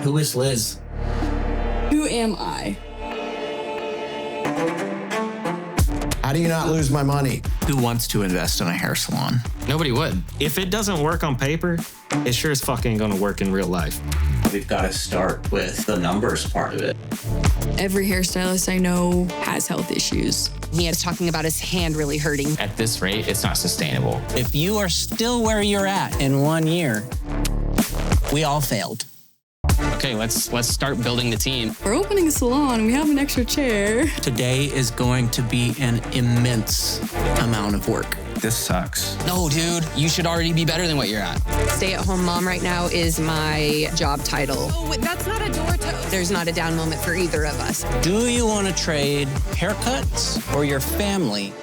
Who is Liz? Who am I? How do you not lose my money? Who wants to invest in a hair salon? Nobody would. If it doesn't work on paper, it sure as fuck ain't gonna work in real life. We've got to start with the numbers part of it. Every hairstylist I know has health issues. He is talking about his hand really hurting. At this rate, it's not sustainable. If you are still where you're at in 1 year, we all failed. Okay, let's start building the team. We're opening a salon. We have an extra chair. Today is going to be an immense amount of work. This sucks. No, dude, you should already be better than what you're at. Stay-at-home mom right now is my job title. Oh, that's not a door toe. There's not a down moment for either of us. Do you want to trade haircuts or your family?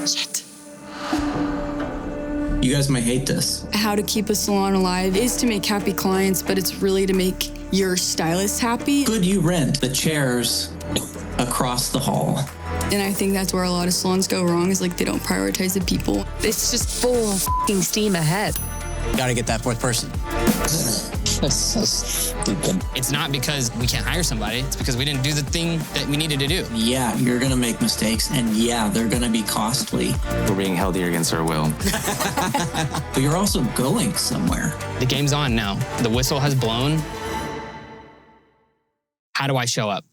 Shit. You guys may hate this. How to keep a salon alive is to make happy clients, but it's really to make your stylist happy. Could you rent the chairs across the hall? And I think that's where a lot of salons go wrong, is like they don't prioritize the people. It's just full f***ing steam ahead. Got to get that fourth person. That's so stupid. It's not because we can't hire somebody. It's because we didn't do the thing that we needed to do. Yeah, you're going to make mistakes, and yeah, they're going to be costly. We're being held here against our will. But you're also going somewhere. The game's on now. The whistle has blown. How do I show up?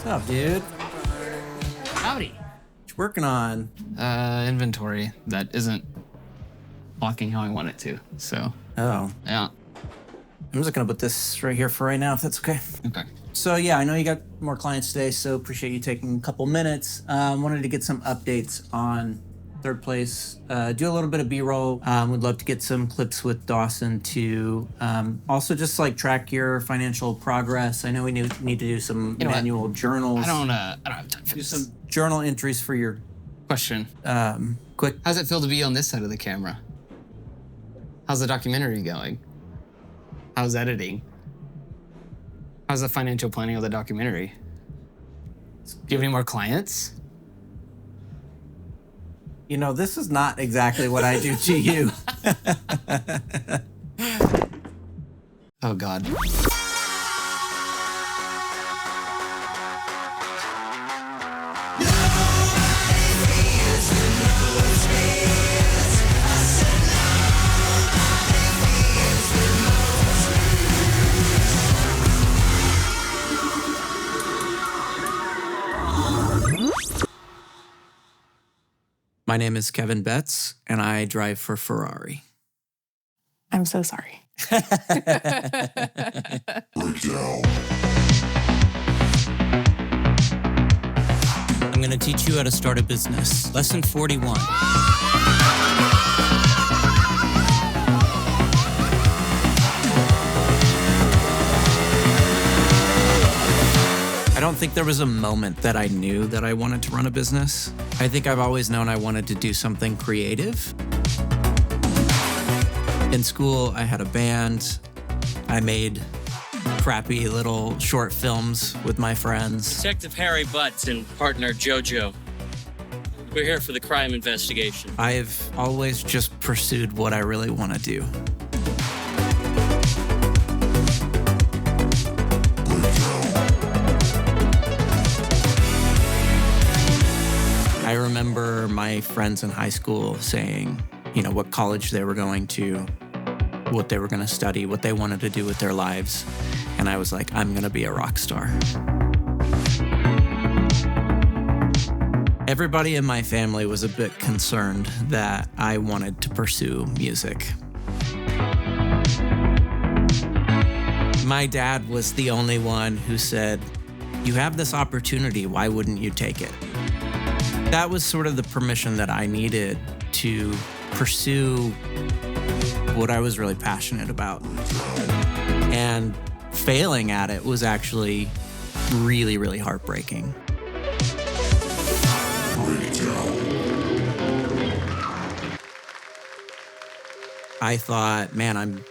What's up, dude? Howdy. What you working on? Inventory that isn't blocking how I want it to. So, Oh, yeah. I'm just gonna put this right here for right now, if that's okay. Okay. So yeah, I know you got more clients today, so appreciate you taking a couple minutes. Wanted to get some updates on Third Place. Do a little bit of B-roll. Would love to get some clips with Dawson to also just like track your financial progress. I know we need to do some manual journals. I don't have time for Do this. some journal entries for your Question. quick. How's it feel to be on this side of the camera? How's the documentary going? How's editing? How's the financial planning of the documentary? Do you have any more clients? You know, this is not exactly what I do to you. Oh, God. My name is Kevin Betts, and I drive for Ferrari. I'm so sorry. I'm going to teach you how to start a business. Lesson 41. I don't think there was a moment that I knew that I wanted to run a business. I think I've always known I wanted to do something creative. In school, I had a band. I made crappy little short films with my friends. Detective Harry Butts and partner Jojo. We're here for the crime investigation. I've always just pursued what I really want to do. I remember my friends in high school saying, what college they were going to, what they were going to study, what they wanted to do with their lives. And I was like, I'm going to be a rock star. Everybody in my family was a bit concerned that I wanted to pursue music. My dad was the only one who said, you have this opportunity, why wouldn't you take it? That was sort of the permission that I needed to pursue what I was really passionate about. And failing at it was actually really, really heartbreaking. I thought, man, I'm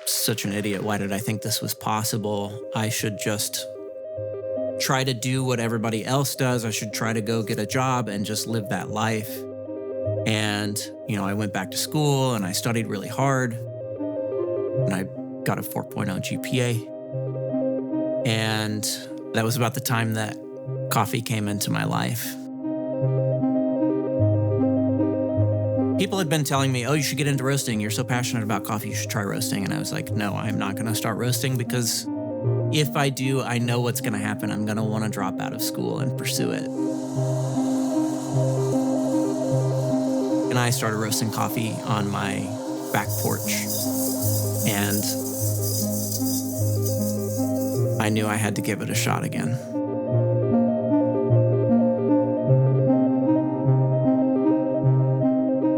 such an idiot. Why did I think this was possible? I should just try to do what everybody else does. I should try to go get a job and just live that life. And, I went back to school and I studied really hard and I got a 4.0 GPA. And that was about the time that coffee came into my life. People had been telling me, oh, you should get into roasting. You're so passionate about coffee, you should try roasting. And I was like, no, I'm not going to start roasting because if I do, I know what's going to happen. I'm going to want to drop out of school and pursue it. And I started roasting coffee on my back porch. And I knew I had to give it a shot again.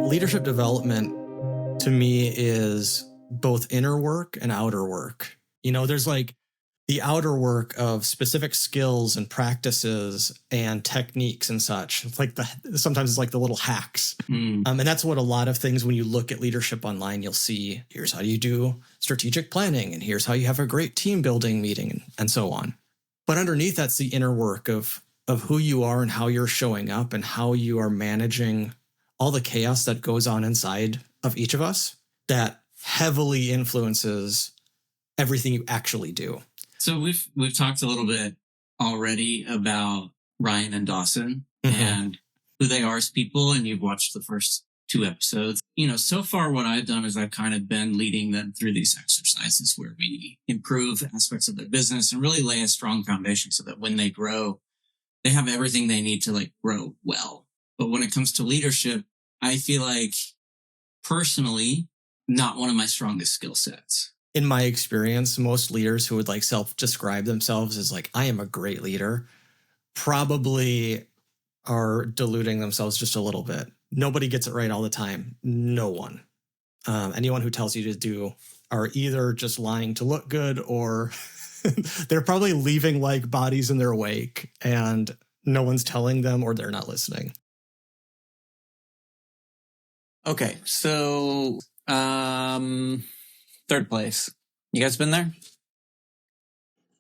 Leadership development to me is both inner work and outer work. There's like the outer work of specific skills and practices and techniques and such. It's like sometimes it's like the little hacks. And that's what a lot of things, when you look at leadership online, you'll see, here's how you do strategic planning, and here's how you have a great team building meeting, and so on. But underneath, that's the inner work of who you are and how you're showing up and how you are managing all the chaos that goes on inside of each of us that heavily influences everything you actually do. So we've talked a little bit already about Ryan and Dawson and who they are as people, and you've watched the first 2 episodes. So far what I've done is I've kind of been leading them through these exercises where we improve aspects of their business and really lay a strong foundation so that when they grow, they have everything they need to like grow well. But when it comes to leadership, I feel like personally, not one of my strongest skill sets. In my experience, most leaders who would like self-describe themselves as like, I am a great leader, probably are deluding themselves just a little bit. Nobody gets it right all the time. No one. Anyone who tells you to do are either just lying to look good or they're probably leaving like bodies in their wake and no one's telling them or they're not listening. Okay, so 3rd place. You guys been there?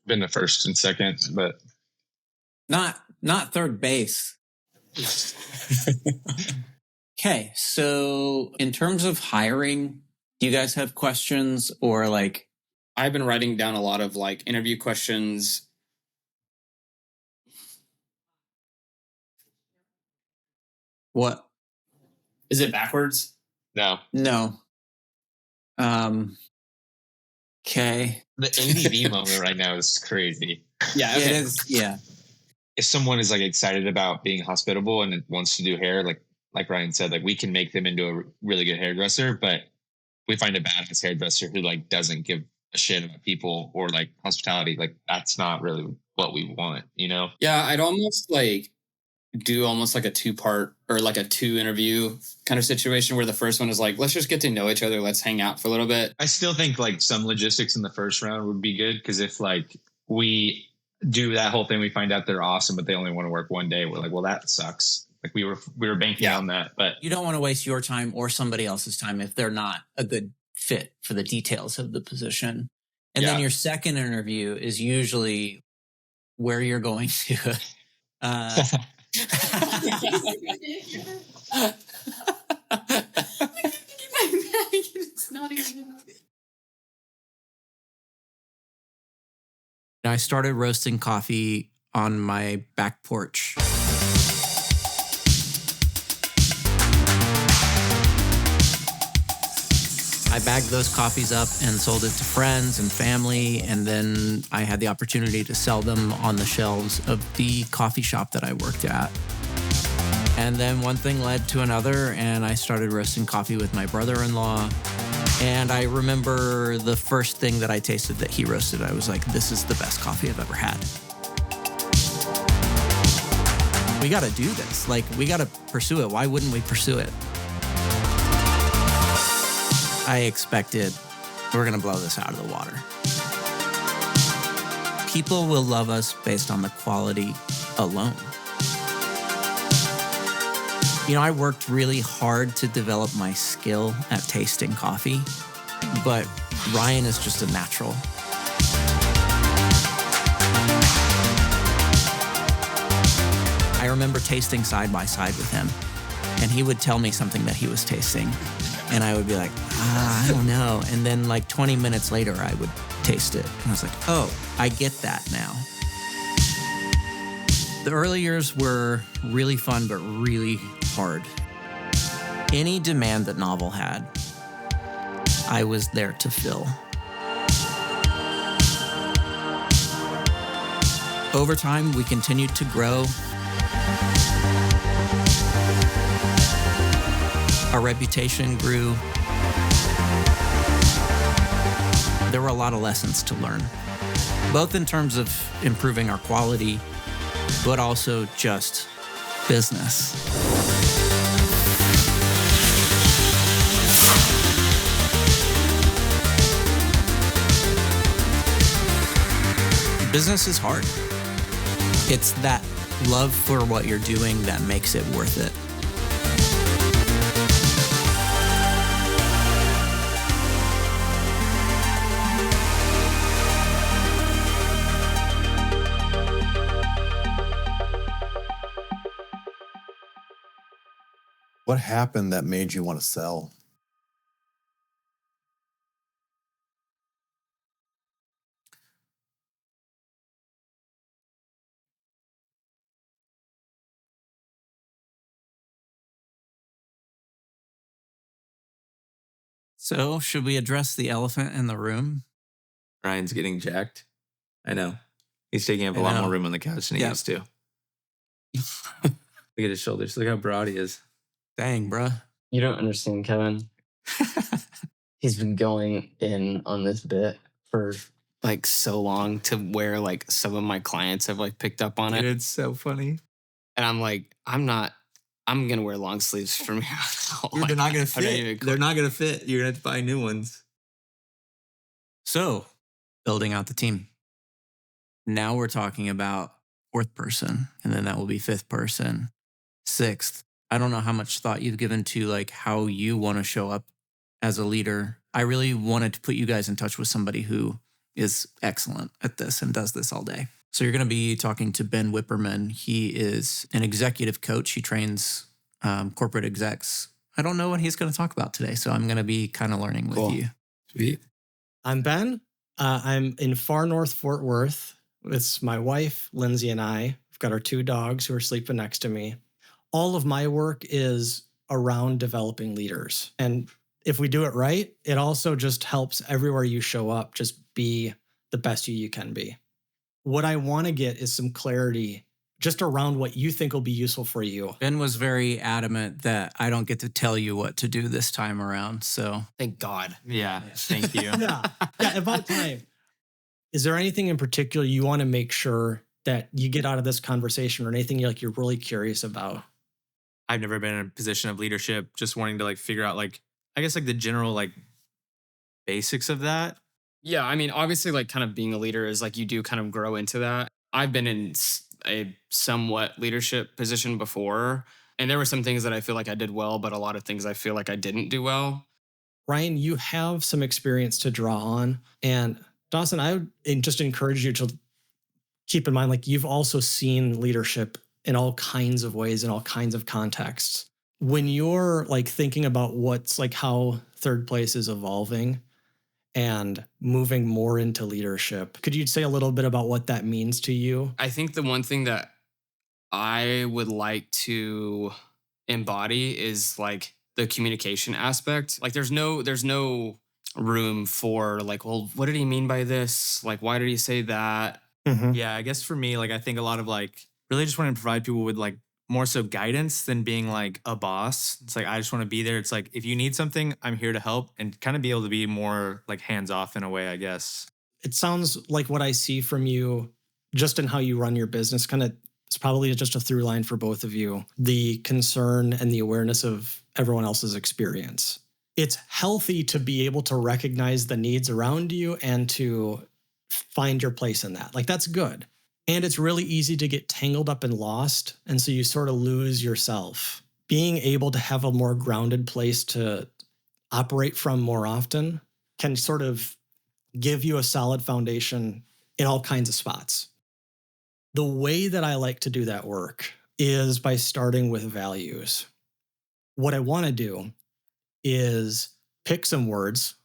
Been the first and second, but not 3rd base. Okay, so in terms of hiring, do you guys have questions or like? I've been writing down a lot of like interview questions. What? Is it backwards? No. Okay. The ADV moment right now is crazy. Yeah, okay. It is. Yeah. If someone is like excited about being hospitable and wants to do hair, like Ryan said, like we can make them into a really good hairdresser, but we find a badass hairdresser who like doesn't give a shit about people or like hospitality. Like that's not really what we want, Yeah, I'd almost like do almost like a 2-part or like a 2 interview kind of situation where the first one is like, let's just get to know each other. Let's hang out for a little bit. I still think like some logistics in the first round would be good. Cause if like we do that whole thing, we find out they're awesome, but they only want to work one day. We're like, well, that sucks. Like we were banking on that, but you don't want to waste your time or somebody else's time if they're not a good fit for the details of the position. And then your second interview is usually where you're going to, It's not even. I started roasting coffee on my back porch. I bagged those coffees up and sold it to friends and family, and then I had the opportunity to sell them on the shelves of the coffee shop that I worked at. And then one thing led to another, and I started roasting coffee with my brother-in-law. And I remember the first thing that I tasted that he roasted, I was like, this is the best coffee I've ever had. We got to do this. Like, we got to pursue it. Why wouldn't we pursue it? I expected we're going to blow this out of the water. People will love us based on the quality alone. I worked really hard to develop my skill at tasting coffee, but Ryan is just a natural. I remember tasting side by side with him, and he would tell me something that he was tasting, and I would be like, I don't know. And then like 20 minutes later, I would taste it, and I was like, oh, I get that now. The early years were really fun, but really hard. Any demand that Novel had, I was there to fill. Over time, we continued to grow. Our reputation grew. There were a lot of lessons to learn, both in terms of improving our quality, but also just business. Business is hard. It's that love for what you're doing that makes it worth it. What happened that made you want to sell? So, should we address the elephant in the room? Ryan's getting jacked. I know. He's taking up a lot more room on the couch than he used to. Look at his shoulders. Look how broad he is. Dang, bruh. You don't understand, Kevin. He's been going in on this bit for like so long to where like some of my clients have like picked up on it. It's so funny. And I'm like, I'm going to wear long sleeves from here on out. They're not going to I'm not fit. even They're not going to fit. You're going to have to buy new ones. So, building out the team. Now we're talking about fourth person, and then that will be fifth person, sixth. I don't know how much thought you've given to like how you want to show up as a leader. I really wanted to put you guys in touch with somebody who is excellent at this and does this all day. So you're going to be talking to Ben Whipperman. He is an executive coach. He trains corporate execs. I don't know what he's going to talk about today, so I'm going to be kind of learning with you. Sweet. I'm Ben. I'm in far north Fort Worth. It's my wife, Lindsay, and I. We've got our 2 dogs who are sleeping next to me. All of my work is around developing leaders. And if we do it right, it also just helps everywhere you show up, just be the best you can be. What I want to get is some clarity just around what you think will be useful for you. Ben was very adamant that I don't get to tell you what to do this time around. So Thank God. Yeah. Thank you. Yeah, about time. Is there anything in particular you want to make sure that you get out of this conversation, or anything you're really curious about? I've never been in a position of leadership, just wanting to like figure out like, I guess like the general like basics of that. Yeah, I mean, obviously, like kind of being a leader is like you do kind of grow into that. I've been in a somewhat leadership position before, and there were some things that I feel like I did well, but a lot of things I feel like I didn't do well. Ryan, you have some experience to draw on. And Dawson, I would just encourage you to keep in mind, like you've also seen leadership in all kinds of ways, in all kinds of contexts. When you're like thinking about what's like how third place is evolving and moving more into leadership, could you say a little bit about what that means to you? I think the one thing that I would like to embody is like the communication aspect. Like there's no room for like, well, what did he mean by this? Like, why did he say that? Mm-hmm. Yeah, I guess for me, like I think a lot of like really just want to provide people with like more so guidance than being like a boss. It's like I just want to be there. It's like if you need something, I'm here to help, and kind of be able to be more like hands off in a way, I guess. It sounds like what I see from you just in how you run your business kind of is probably just a through line for both of you. The concern and the awareness of everyone else's experience. It's healthy to be able to recognize the needs around you and to find your place in that. Like that's good. And it's really easy to get tangled up and lost. And so you sort of lose yourself. being able to have a more grounded place to operate from more often can sort of give you a solid foundation in all kinds of spots. The way that I like to do that work is by starting with values. What I want to do is pick some words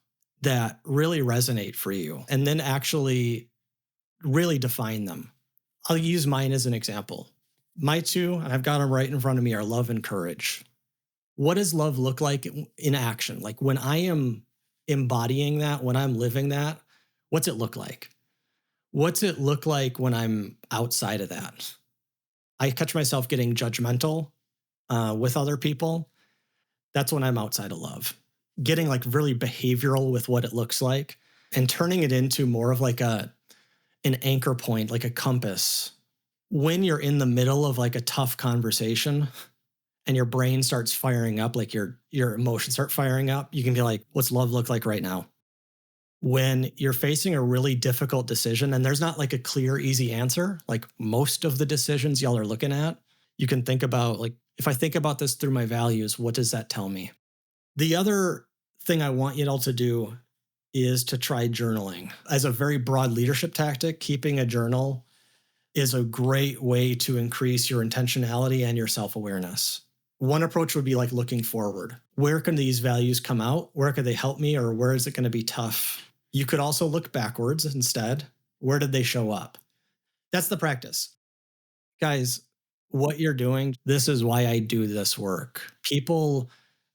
that really resonate for you and then actually really define them. I'll use mine as an example. My two, and I've got them right in front of me, are love and courage. What does love look like in action? Like when I am embodying that, when I'm living that, what's it look like? What's it look like when I'm outside of that? I catch myself getting judgmental with other people. That's when I'm outside of love. Getting like really behavioral with what it looks like and turning it into more of like an anchor point, like a compass. When you're in the middle of like a tough conversation and your brain starts firing up, like your emotions start firing up, you can be like, what's love look like right now? When you're facing a really difficult decision and there's not like a clear, easy answer, like most of the decisions y'all are looking at, you can think about like, if I think about this through my values, what does that tell me? The other thing I want you all to do is to try journaling. As a very broad leadership tactic, keeping a journal is a great way to increase your intentionality and your self-awareness. One approach would be like looking forward. Where can these values come out? Where could they help me? Or where is it going to be tough? You could also look backwards instead. Where did they show up? That's the practice. Guys, what you're doing, this is why I do this work. People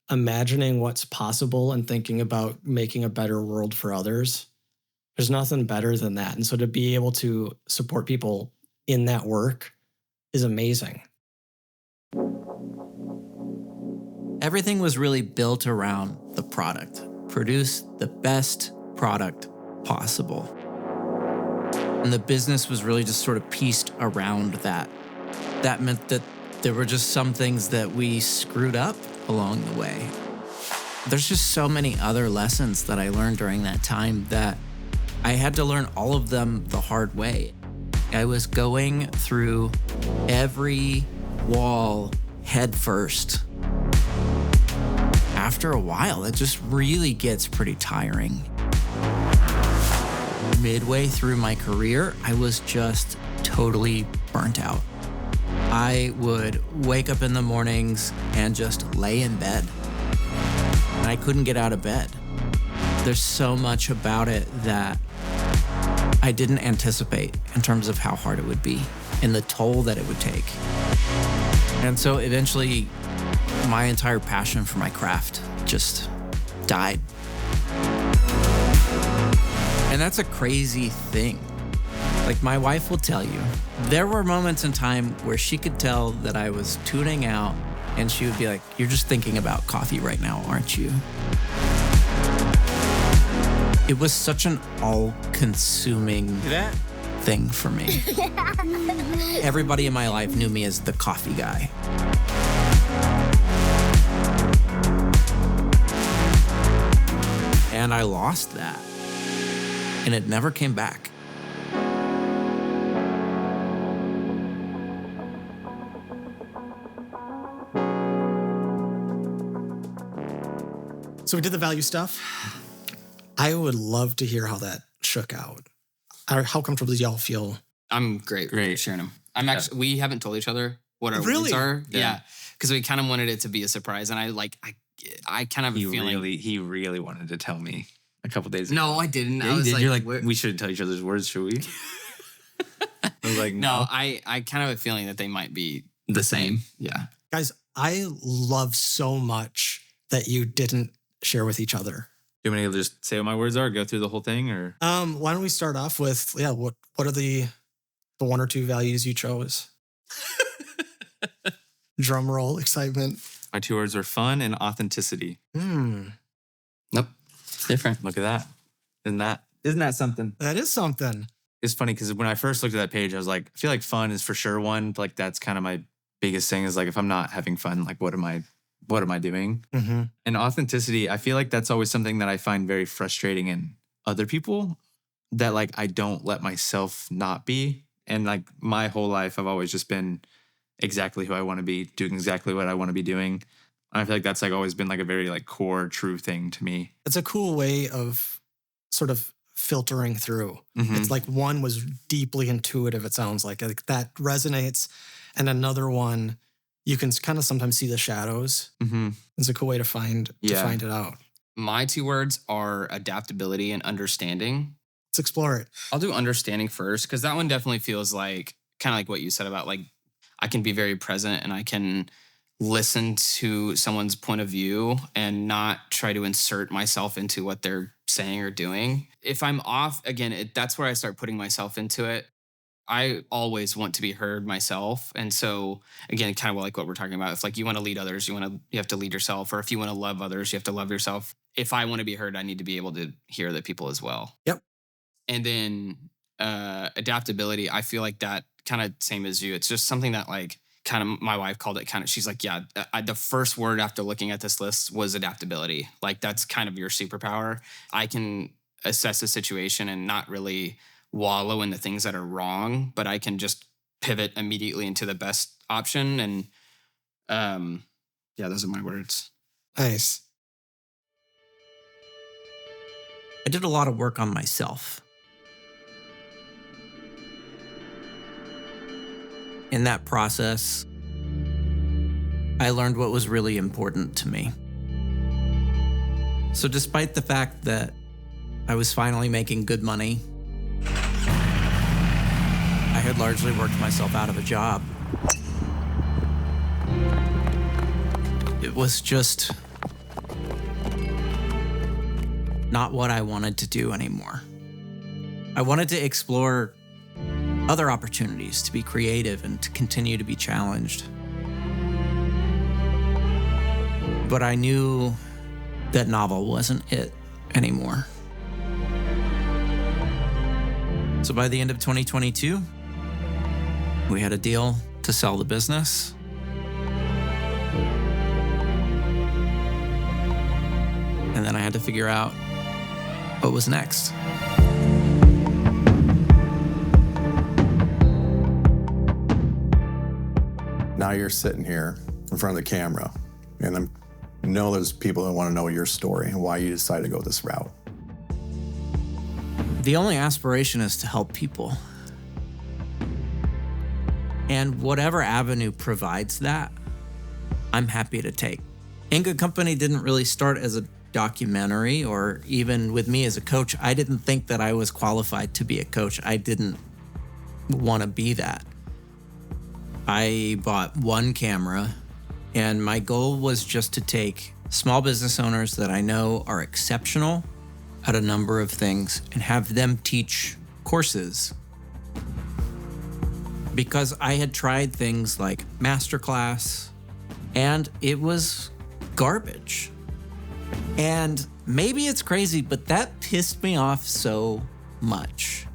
imagining what's possible and thinking about making a better world for others, there's nothing better than that. And so to be able to support people in that work is amazing. Everything was really built around the product. Produce the best product possible. And the business was really just sort of pieced around that. That meant that there were just some things that we screwed up along the way. There's just so many other lessons that I learned during that time that I had to learn all of them the hard way. I was going through every wall head first. After a while, it just really gets pretty tiring. Midway through my career, I was just totally burnt out. I would wake up in the mornings and just lay in bed. And I couldn't get out of bed. There's so much about it that I didn't anticipate in terms of how hard it would be and the toll that it would take. And so eventually, my entire passion for my craft just died. And that's a crazy thing. Like my wife will tell you, there were moments in time where she could tell that I was tuning out and she would be like, you're just thinking about coffee right now, aren't you? It was such an all-consuming thing for me. Everybody in my life knew me as the coffee guy. And I lost that. And it never came back. So we did the value stuff. I would love to hear how that shook out. How comfortable do y'all feel? I'm great sharing them. We haven't told each other what our Really? words are. Yeah. Because we kind of wanted it to be a surprise. And I kind of have a feeling. He really wanted to tell me a couple days ago. No, I didn't. Yeah, I was did. like, You're like, we shouldn't tell each other's words, should we? I was like, no. I kind of have a feeling that they might be the same. Yeah. Guys, I love so much that you didn't share with each other. Do you want me to just say what my words are, go through the whole thing, or? Why don't we start off with, what are the one or two values you chose? Drum roll, excitement. My two words are fun and authenticity. Nope. It's different. Look at that. Isn't that something? That is something. It's funny because when I first looked at that page, I was like, I feel like fun is for sure one. Like that's kind of my biggest thing is like, if I'm not having fun, like what am I doing? Mm-hmm. And authenticity, I feel like that's always something that I find very frustrating in other people, that like I don't let myself not be. And like my whole life, I've always just been exactly who I want to be, doing exactly what I want to be doing. And I feel like that's like always been like a very like core true thing to me. It's a cool way of sort of filtering through. It's like one was deeply intuitive, it sounds like that resonates. And another one, you can kind of sometimes see the shadows. It's a cool way to find it out. My two words are adaptability and understanding. Let's explore it. I'll do understanding first, because that one definitely feels like kind of like what you said about like I can be very present and I can listen to someone's point of view and not try to insert myself into what they're saying or doing. If I'm off, again, that's where I start putting myself into it. I always want to be heard myself. And so again, kind of like what we're talking about. It's like you want to lead others, you have to lead yourself. Or if you want to love others, you have to love yourself. If I want to be heard, I need to be able to hear the people as well. Yep. And then adaptability, I feel like that kind of same as you. It's just something that like kind of my wife called it kind of, she's like, yeah, the first word after looking at this list was adaptability. Like that's kind of your superpower. I can assess a situation and not really wallow in the things that are wrong, but I can just pivot immediately into the best option. And yeah, those are my words. Nice. I did a lot of work on myself. In that process, I learned what was really important to me. So despite the fact that I was finally making good money, I had largely worked myself out of a job. It was just not what I wanted to do anymore. I wanted to explore other opportunities, to be creative and to continue to be challenged. But I knew that novel wasn't it anymore. So by the end of 2022, we had a deal to sell the business. And then I had to figure out what was next. Now you're sitting here in front of the camera, and I know there's people that want to know your story and why you decided to go this route. The only aspiration is to help people. And whatever avenue provides that, I'm happy to take. In Good Company didn't really start as a documentary, or even with me as a coach. I didn't think that I was qualified to be a coach. I didn't want to be that. I bought one camera, and my goal was just to take small business owners that I know are exceptional at a number of things and have them teach courses. Because I had tried things like masterclass, and it was garbage. And maybe it's crazy, but that pissed me off so much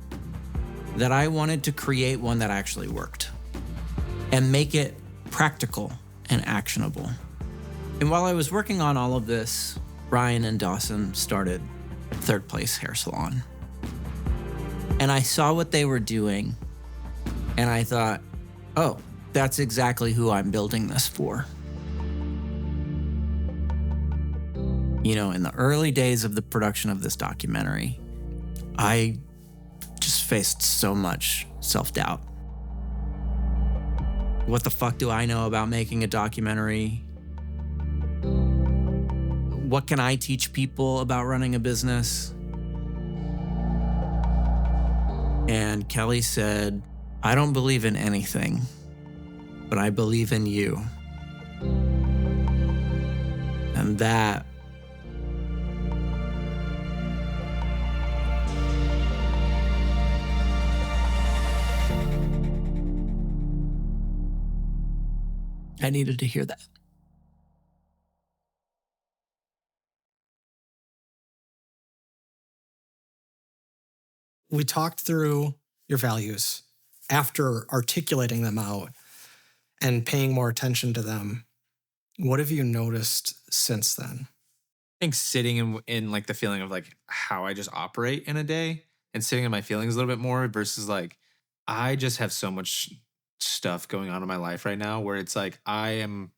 that I wanted to create one that actually worked and make it practical and actionable. And while I was working on all of this, Ryan and Dawson started Third Place Hair Salon. And I saw what they were doing, and I thought, oh, that's exactly who I'm building this for. You know, in the early days of the production of this documentary, I just faced so much self-doubt. What the fuck do I know about making a documentary? What can I teach people about running a business? And Kelly said, I don't believe in anything, but I believe in you. And that I needed to hear that. We talked through your values after articulating them out and paying more attention to them. What have you noticed since then? I think sitting in like the feeling of like how I just operate in a day and sitting in my feelings a little bit more versus like I just have so much stuff going on in my life right now where it's like I am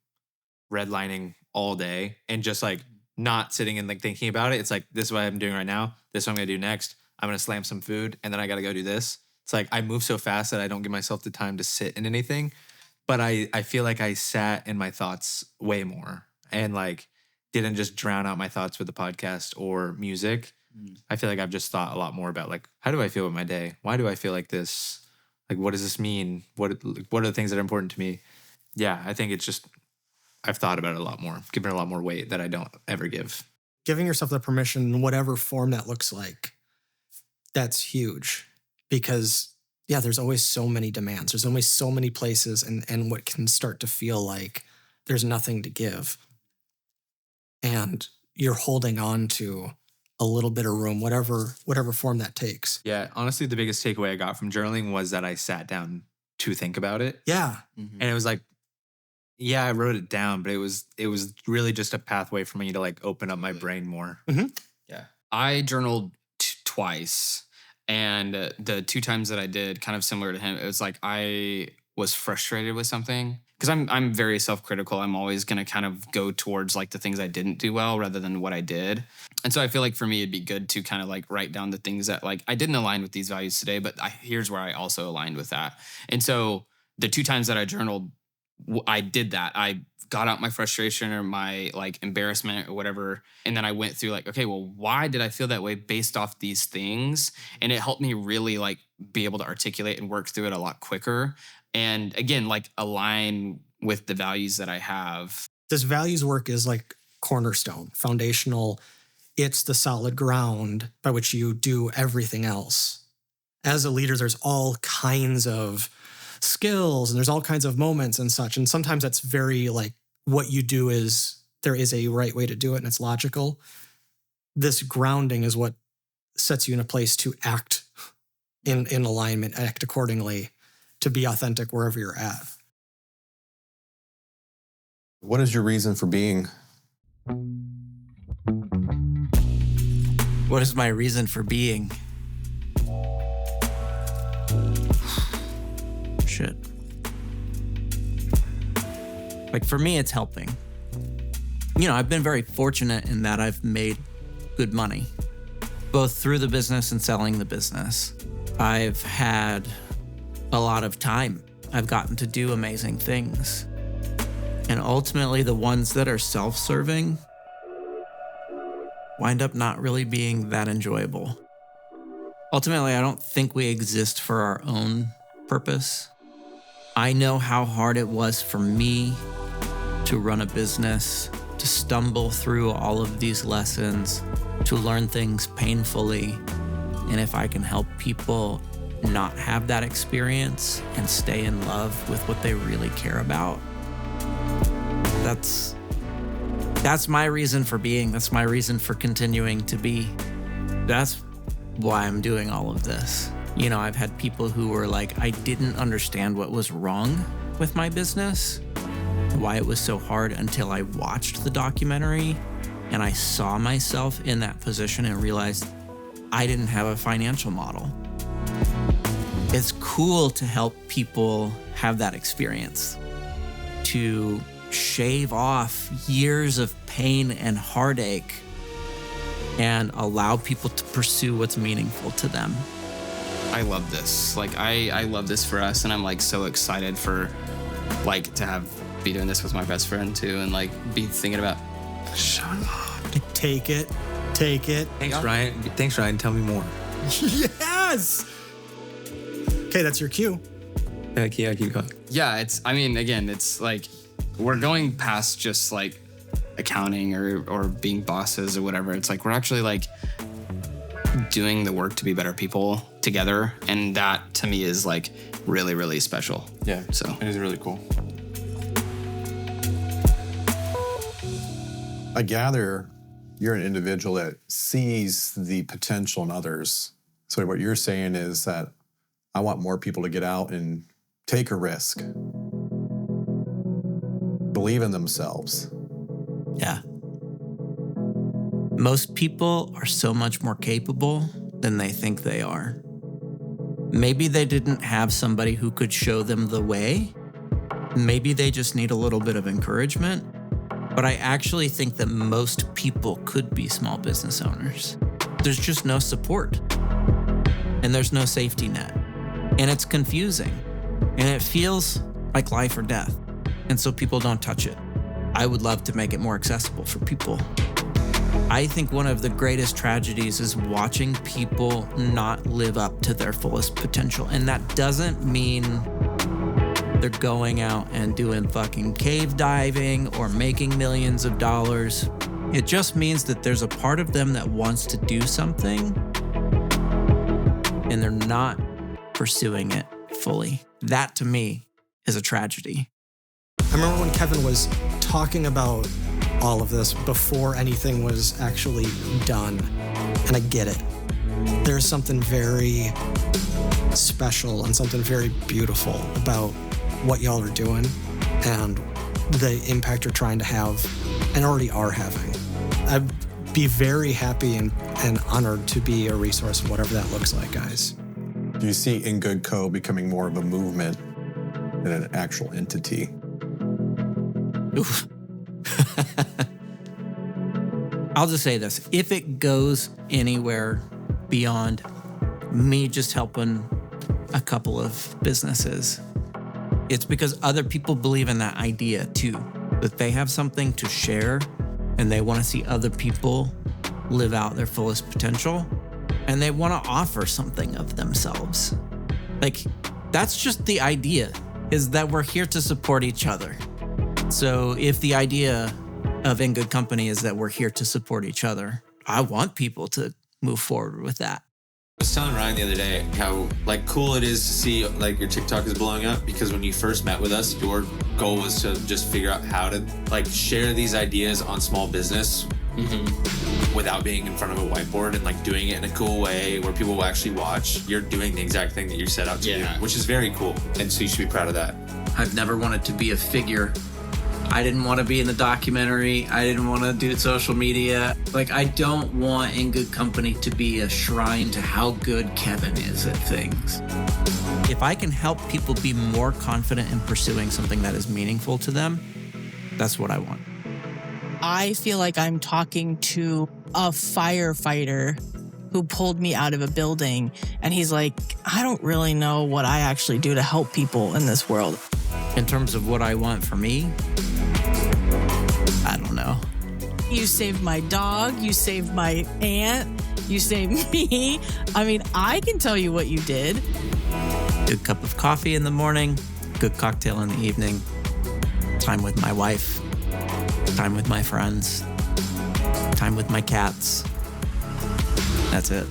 redlining all day and just like not sitting and like thinking about it. It's like, this is what I'm doing right now. This is what I'm going to do next. I'm going to slam some food and then I got to go do this. It's like I move so fast that I don't give myself the time to sit in anything. But I feel like I sat in my thoughts way more and like didn't just drown out my thoughts with the podcast or music. I feel like I've just thought a lot more about like, how do I feel with my day? Why do I feel like this? Like, what does this mean? What are the things that are important to me? Yeah, I think it's just, I've thought about it a lot more, given it a lot more weight that I don't ever give. Giving yourself the permission in whatever form that looks like, that's huge. Because, yeah, there's always so many demands. There's always so many places and what can start to feel like there's nothing to give. And you're holding on to a little bit of room, whatever form that takes. Yeah, honestly, the biggest takeaway I got from journaling was that I sat down to think about it. Yeah. And it was like, yeah, I wrote it down, but it was really just a pathway for me to like open up my brain more. Yeah. I journaled twice. And the 2 times that I did, kind of similar to him, it was like I was frustrated with something. Because I'm very self-critical. I'm always going to kind of go towards like the things I didn't do well rather than what I did. And so I feel like for me, it'd be good to kind of like write down the things that like I didn't align with these values today, but here's where I also aligned with that. And so the 2 times that I journaled, I did that. I got out my frustration or my like embarrassment or whatever. And then I went through like, okay, well, why did I feel that way based off these things? And it helped me really like be able to articulate and work through it a lot quicker. And again, like align with the values that I have. This values work is like cornerstone, foundational. It's the solid ground by which you do everything else. As a leader, there's all kinds of skills and there's all kinds of moments and such. And sometimes that's very like what you do is there is a right way to do it and it's logical. This grounding is what sets you in a place to act in alignment, act accordingly, to be authentic wherever you're at. What is your reason for being? What is my reason for being? Shit. Like for me, it's helping. You know, I've been very fortunate in that I've made good money, both through the business and selling the business. I've had a lot of time. I've gotten to do amazing things. And ultimately, the ones that are self-serving wind up not really being that enjoyable. Ultimately, I don't think we exist for our own purpose. I know how hard it was for me to run a business, to stumble through all of these lessons, to learn things painfully. And if I can help people not have that experience and stay in love with what they really care about, that's my reason for being. That's my reason for continuing to be. That's why I'm doing all of this. You know, I've had people who were like, I didn't understand what was wrong with my business, why it was so hard until I watched the documentary and I saw myself in that position and realized I didn't have a financial model. It's cool to help people have that experience, to shave off years of pain and heartache and allow people to pursue what's meaningful to them. I love this. Like I love this for us, and I'm like so excited for like to be doing this with my best friend too, and like be thinking about. Shut up. Take it. Thanks, Ryan. Thanks, Ryan. Tell me more. Yes. Okay, that's your cue. Yeah, keep going. Yeah, it's like we're going past just like accounting or being bosses or whatever. It's like we're actually like doing the work to be better people together, and that to me is like really, really special. Yeah, so it is really cool. I gather you're an individual that sees the potential in others. So what you're saying is that I want more people to get out and take a risk, believe in themselves. Yeah. Most people are so much more capable than they think they are. Maybe they didn't have somebody who could show them the way. Maybe they just need a little bit of encouragement. But I actually think that most people could be small business owners. There's just no support. And there's no safety net. And it's confusing. And it feels like life or death. And so people don't touch it. I would love to make it more accessible for people. I think one of the greatest tragedies is watching people not live up to their fullest potential. And that doesn't mean they're going out and doing fucking cave diving or making millions of dollars. It just means that there's a part of them that wants to do something and they're not pursuing it fully. That to me is a tragedy. I remember when Kevin was talking about all of this before anything was actually done, and I get it. There's something very special and something very beautiful about what y'all are doing and the impact you're trying to have and already are having. I'd be very happy and honored to be a resource, whatever that looks like, guys. Do you see In Good Co. becoming more of a movement than an actual entity? Oof. I'll just say this. If it goes anywhere beyond me just helping a couple of businesses, it's because other people believe in that idea too, that they have something to share and they want to see other people live out their fullest potential and they want to offer something of themselves. Like, that's just the idea, is that we're here to support each other. So if the idea of In Good Company is that we're here to support each other, I want people to move forward with that. I was telling Ryan the other day how cool it is to see your TikTok is blowing up, because when you first met with us, your goal was to just figure out how to share these ideas on small business without being in front of a whiteboard and doing it in a cool way where people will actually watch. You're doing the exact thing that you set out to do, which is very cool. And so you should be proud of that. I've never wanted to be a figure. I didn't want to be in the documentary. I didn't want to do social media. I don't want In Good Company to be a shrine to how good Kevin is at things. If I can help people be more confident in pursuing something that is meaningful to them, that's what I want. I feel like I'm talking to a firefighter who pulled me out of a building, and he's like, I don't really know what I actually do to help people in this world. In terms of what I want for me, I don't know. You saved my dog, you saved my aunt, you saved me. I mean, I can tell you what you did. Good cup of coffee in the morning, good cocktail in the evening, time with my wife, time with my friends, time with my cats. That's it.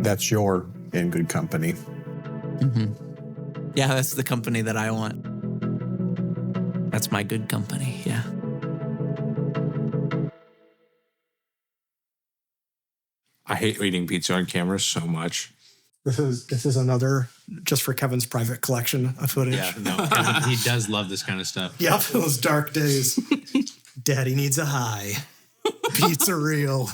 That's your In Good Company. Yeah, that's the company that I want. That's my good company, yeah. I hate eating pizza on camera so much. This is another just for Kevin's private collection of footage. Yeah, no, Kevin, he does love this kind of stuff. Yep, those dark days. Daddy needs a high. Pizza real.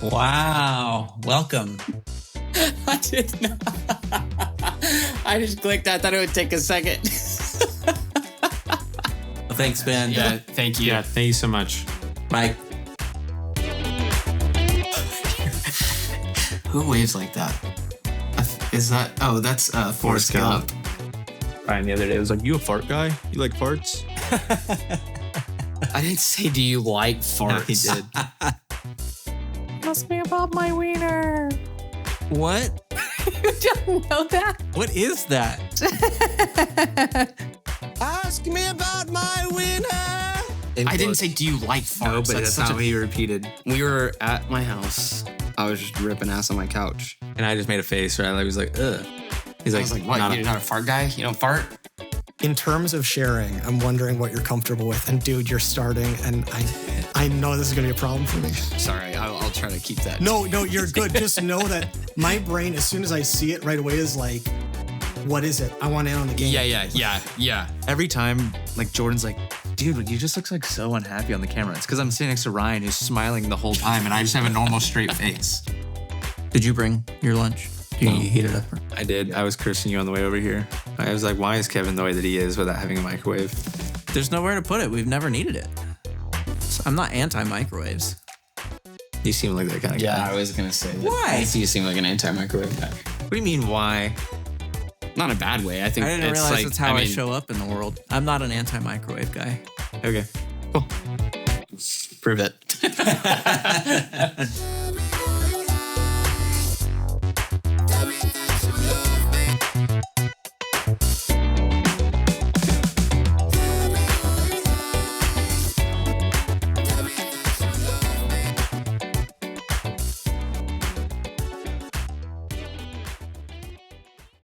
Wow, welcome. I did not. I just clicked. I thought it would take a second. Thanks, Ben. Yeah, thank you. Yeah, thank you so much. Bye. Who waves like that? Is that? Oh, that's Forrest Gump. Ryan the other day was like, "You a fart guy? You like farts?" I didn't say, do you like farts? No, he did. Ask me about my wiener. What? You don't know that? What is that? Ask me about my winner. I didn't say, do you like farts? No, but that's not what he repeated. We were at my house I was just ripping ass on my couch. And I just made a face, right? I was like, ugh. He's I like, was like, what? You're not a fart guy? You don't fart? In terms of sharing, I'm wondering what you're comfortable with. And dude, you're starting, and I know this is gonna be a problem for me. Sorry, I'll try to keep that. No, you're good. Just know that my brain, as soon as I see it right away, is like, what is it? I want in on the game. Yeah. Every time, like, Jordan's like, dude, you just look like so unhappy on the camera. It's because I'm sitting next to Ryan, who's smiling the whole time, and I just have a normal straight face. Did you bring your lunch? You heat it up? I did. I was cursing you on the way over here. I was like, why is Kevin the way that he is without having a microwave? There's nowhere to put it. We've never needed it. So I'm not anti-microwaves. You seem like that kind of guy. Yeah, I was going to say that. Why? You seem like an anti-microwave guy. What do you mean, why? Not in a bad way. I think I didn't it's realize like, that's how I show up in the world. I'm not an anti-microwave guy. Okay, cool. Prove it.